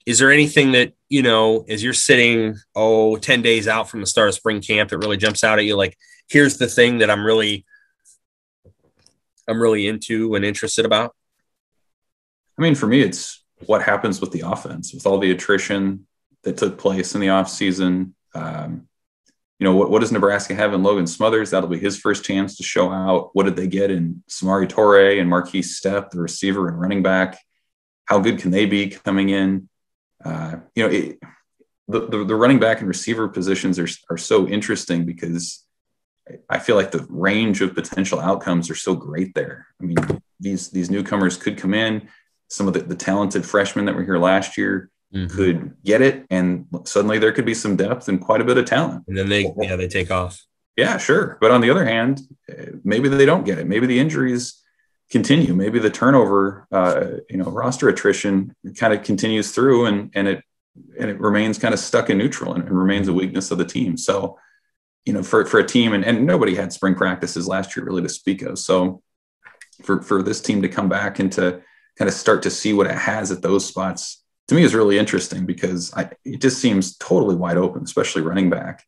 is there anything that, as you're sitting, 10 days out from the start of spring camp that really jumps out at you? Like, here's the thing that I'm really into and interested about. I mean, for me, it's what happens with the offense, with all the attrition that took place in the offseason. What does Nebraska have in Logan Smothers? That'll be his first chance to show out. What did they get in Samari Torre and Marquise Stepp, the receiver and running back? How good can they be coming in? The running back and receiver positions are so interesting because I feel like the range of potential outcomes are so great there. I mean, these newcomers could come in. Some of the talented freshmen that were here last year could get it, and suddenly there could be some depth and quite a bit of talent. And then they take off. Yeah, sure. But on the other hand, maybe they don't get it. Maybe the injuries continue. Maybe the turnover, roster attrition kind of continues through, and it remains kind of stuck in neutral and remains a weakness of the team. So, for a team, and nobody had spring practices last year really to speak of. So for this team to come back and to kind of start to see what it has at those spots, to me is really interesting because it just seems totally wide open, especially running back.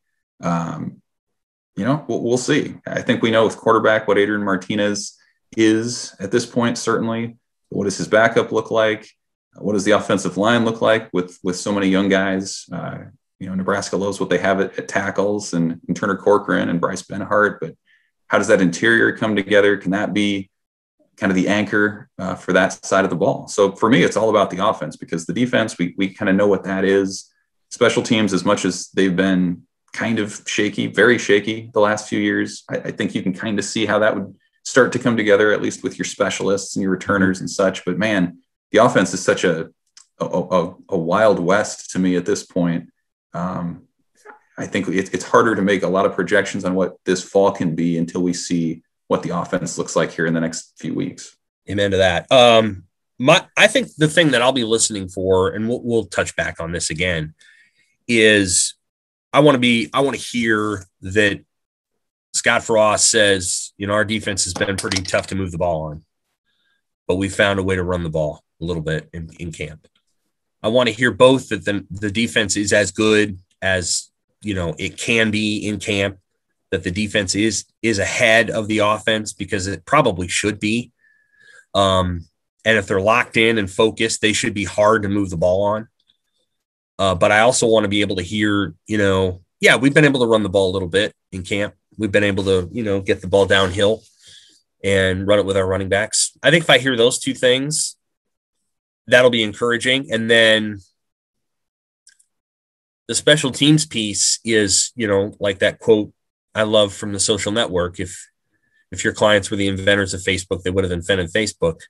We'll see. I think we know with quarterback what Adrian Martinez is at this point, certainly. What does his backup look like? What does the offensive line look like with so many young guys? Nebraska loves what they have at tackles and Turner Corcoran and Bryce Benhart, but how does that interior come together? Can that be kind of the anchor for that side of the ball? So for me, it's all about the offense because the defense, we kind of know what that is. Special teams, as much as they've been kind of shaky, very shaky the last few years, I think you can kind of see how that would start to come together, at least with your specialists and your returners and such. But man, the offense is such a wild west to me at this point. I think it's harder to make a lot of projections on what this fall can be until we see what the offense looks like here in the next few weeks. Amen to that. I think the thing that I'll be listening for, and we'll touch back on this again, is I want to hear that Scott Frost says, our defense has been pretty tough to move the ball on, but we found a way to run the ball a little bit in camp. I want to hear both that the defense is as good as, it can be in camp, that the defense is ahead of the offense because it probably should be. And if they're locked in and focused, they should be hard to move the ball on. But I also want to be able to hear, we've been able to run the ball a little bit in camp. We've been able to, get the ball downhill and run it with our running backs. I think if I hear those two things, that'll be encouraging. And then the special teams piece is, like that quote I love from The Social Network. If your clients were the inventors of Facebook, they would have invented Facebook.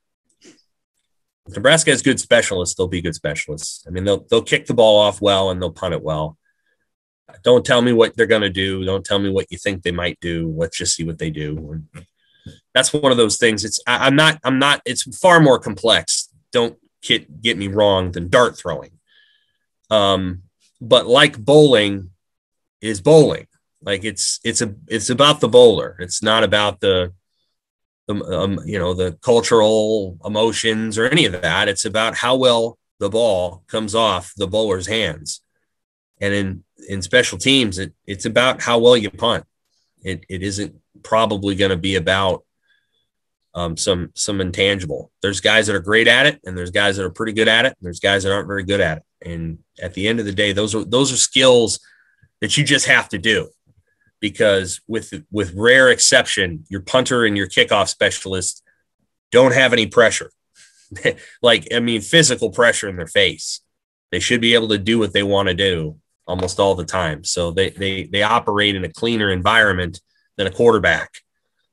If Nebraska has good specialists, they'll be good specialists. I mean, they'll kick the ball off well and they'll punt it well. Don't tell me what they're going to do. Don't tell me what you think they might do. Let's just see what they do. And that's one of those things. It's far more complex. Don't get me wrong than dart throwing. But like bowling is bowling. Like it's about the bowler. It's not about the cultural emotions or any of that. It's about how well the ball comes off the bowler's hands. And in special teams, it's about how well you punt. It isn't probably going to be about some intangible. There's guys that are great at it, and there's guys that are pretty good at it, and there's guys that aren't very good at it. And at the end of the day, those are skills that you just have to do. Because with rare exception, your punter and your kickoff specialist don't have any pressure. Physical pressure in their face. They should be able to do what they want to do almost all the time. So they operate in a cleaner environment than a quarterback.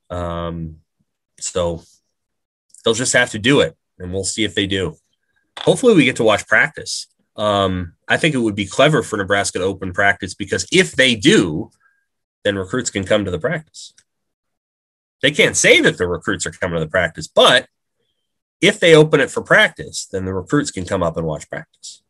So they'll just have to do it, and we'll see if they do. Hopefully we get to watch practice. I think it would be clever for Nebraska to open practice, because if they do, then recruits can come to the practice. They can't say that the recruits are coming to the practice, but if they open it for practice, then the recruits can come up and watch practice.